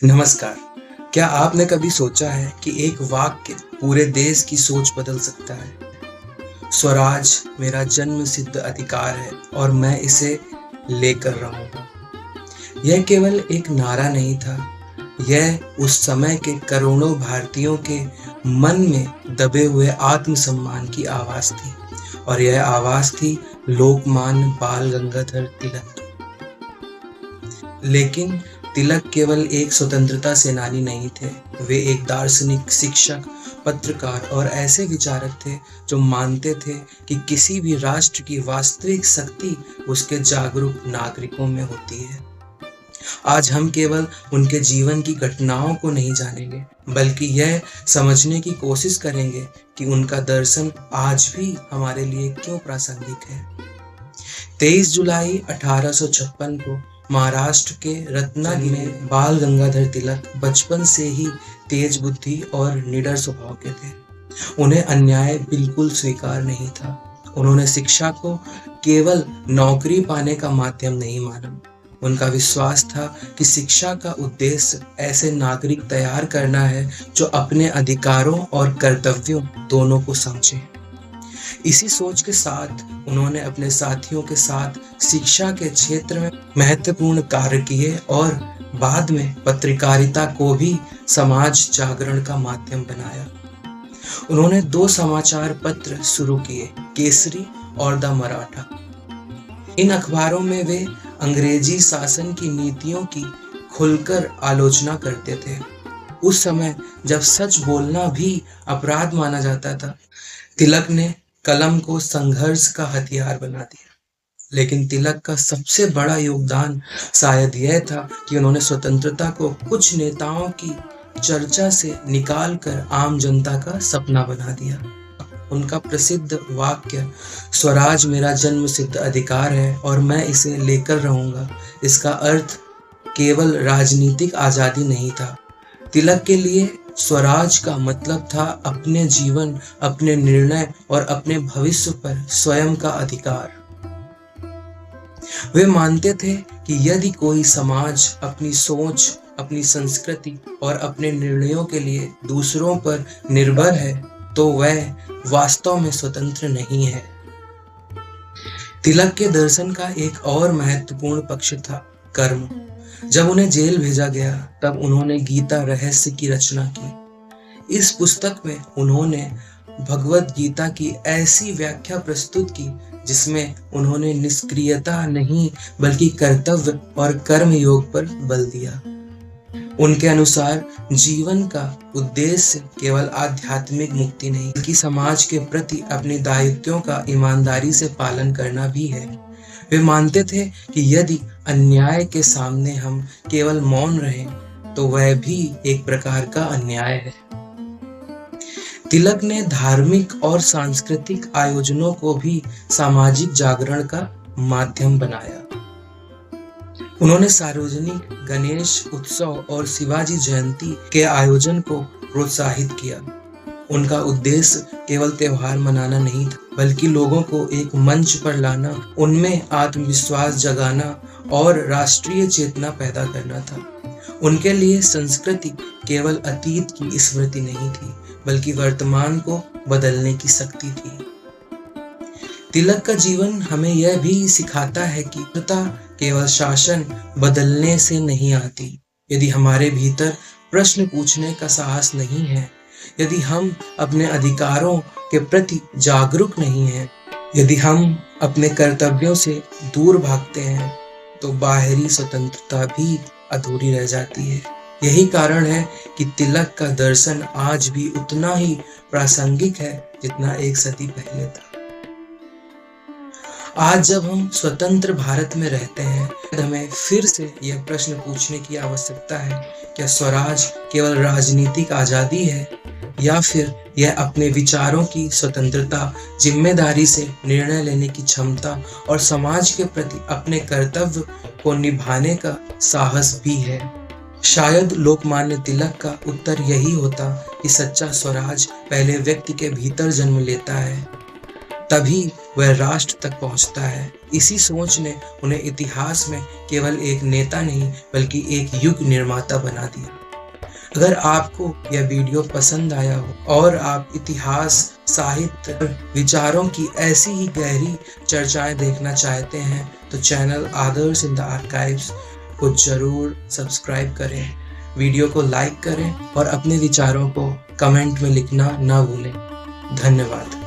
नमस्कार। क्या आपने कभी सोचा है कि एक वाक्य पूरे देश की सोच बदल सकता है? स्वराज मेरा जन्म सिद्ध अधिकार है और मैं इसे लेकर रहूंगा। यह केवल एक नारा नहीं था, यह उस समय के करोड़ों भारतीयों के मन में दबे हुए आत्मसम्मान की आवाज थी और यह आवाज थी लोकमान्य बाल गंगाधर तिलक की। लेकिन तिलक केवल एक स्वतंत्रता सेनानी नहीं थे, वे एक दार्शनिक, शिक्षक, पत्रकार और ऐसे विचारक थे जो मानते थे कि किसी भी राष्ट्र की वास्तविक शक्ति उसके जागरूक नागरिकों में होती है। आज हम केवल उनके जीवन की घटनाओं को नहीं जानेंगे, बल्कि यह समझने की कोशिश करेंगे कि उनका दर्शन आज भी हमारे लिए क्यों प्रासंगिक है। 23 जुलाई 1856 को महाराष्ट्र के रत्नागिरी में बाल गंगाधर तिलक बचपन से ही तेज बुद्धि और निडर स्वभाव के थे। उन्हें अन्याय बिल्कुल स्वीकार नहीं था। उन्होंने शिक्षा को केवल नौकरी पाने का माध्यम नहीं माना। उनका विश्वास था कि शिक्षा का उद्देश्य ऐसे नागरिक तैयार करना है जो अपने अधिकारों और कर्तव्यों दोनों को समझें। इसी सोच के साथ उन्होंने अपने साथियों के साथ शिक्षा के क्षेत्र में महत्वपूर्ण कार्य किए और बाद में पत्रकारिता को भी समाज जागरण का माध्यम बनाया। उन्होंने 2 समाचार पत्र शुरू किए, केसरी और द मराठा। इन अखबारों में वे अंग्रेजी शासन की नीतियों की खुलकर आलोचना करते थे। उस समय जब सच बोलना भी अपराध माना जाता था, तिलक ने कलम को संघर्ष का हथियार बना दिया। लेकिन तिलक का सबसे बड़ा योगदान शायद यह था कि उन्होंने स्वतंत्रता को कुछ नेताओं की चर्चा से निकालकर आम जनता का सपना बना दिया। उनका प्रसिद्ध वाक्य स्वराज मेरा जन्म सिद्ध अधिकार है और मैं इसे लेकर रहूंगा, इसका अर्थ केवल राजनीतिक आजादी नहीं था। तिलक के लिए स्वराज का मतलब था अपने जीवन, अपने निर्णय और अपने भविष्य पर स्वयं का अधिकार। वे मानते थे कि यदि कोई समाज अपनी सोच, अपनी संस्कृति और अपने निर्णयों के लिए दूसरों पर निर्भर है, तो वह वास्तव में स्वतंत्र नहीं है। तिलक के दर्शन का एक और महत्वपूर्ण पक्ष था कर्म। जब उन्हें जेल भेजा गया, तब उन्होंने गीता रहस्य की रचना की। इस पुस्तक में उन्होंने भगवत गीता की ऐसी व्याख्या प्रस्तुत की जिसमें उन्होंने निष्क्रियता नहीं बल्कि कर्तव्य और कर्म योग पर बल दिया। उनके अनुसार जीवन का उद्देश्य केवल आध्यात्मिक मुक्ति नहीं बल्कि समाज के प्रति अपने दायित्वों का ईमानदारी से पालन करना भी है। वे मानते थे कि यदि अन्याय के सामने हम केवल मौन रहें तो वह भी एक प्रकार का अन्याय है। तिलक ने धार्मिक और सांस्कृतिक आयोजनों को भी सामाजिक जागरण का माध्यम बनाया। उन्होंने सार्वजनिक गणेश उत्सव और शिवाजी जयंती के आयोजन को प्रोत्साहित किया। उनका उद्देश्य केवल त्योहार मनाना नहीं था, बल्कि लोगों को एक मंच पर लाना, उनमें आत्मविश्वास जगाना और राष्ट्रीय चेतना पैदा करना था। उनके लिए संस्कृति केवल अतीत की स्मृति नहीं थी, बल्कि वर्तमान को बदलने की शक्ति थी। तिलक का जीवन हमें यह भी सिखाता है कि सत्ता केवल शासन बदलने से नहीं आती। यदि हमारे भीतर प्रश्न पूछने का साहस नहीं है, यदि हम अपने अधिकारों के प्रति जागरूक नहीं हैं, यदि हम अपने कर्तव्यों से दूर भागते हैं, तो बाहरी स्वतंत्रता भी अधूरी रह जाती है। यही कारण है कि तिलक का दर्शन आज भी उतना ही प्रासंगिक है जितना एक सदी पहले था। आज जब हम स्वतंत्र भारत में रहते हैं, हमें फिर से यह प्रश्न पूछने की आवश्यकता है, क्या स्वराज केवल राजनीतिक आजादी है या फिर यह अपने विचारों की स्वतंत्रता, जिम्मेदारी से निर्णय लेने की क्षमता और समाज के प्रति अपने कर्तव्य को निभाने का साहस भी है। शायद लोकमान्य तिलक का उत्तर यही होता कि सच्चा स्वराज पहले व्यक्ति के भीतर जन्म लेता है, तभी वह राष्ट्र तक पहुंचता है। इसी सोच ने उन्हें इतिहास में केवल एक नेता नहीं बल्कि एक युग निर्माता बना दिया। अगर आपको यह वीडियो पसंद आया हो और आप इतिहास, साहित्य, विचारों की ऐसी ही गहरी चर्चाएं देखना चाहते हैं तो channel Adarsh in the archives को जरूर सब्सक्राइब करें, वीडियो को लाइक करें और अपने विचारों को कमेंट में लिखना ना भूलें। धन्यवाद।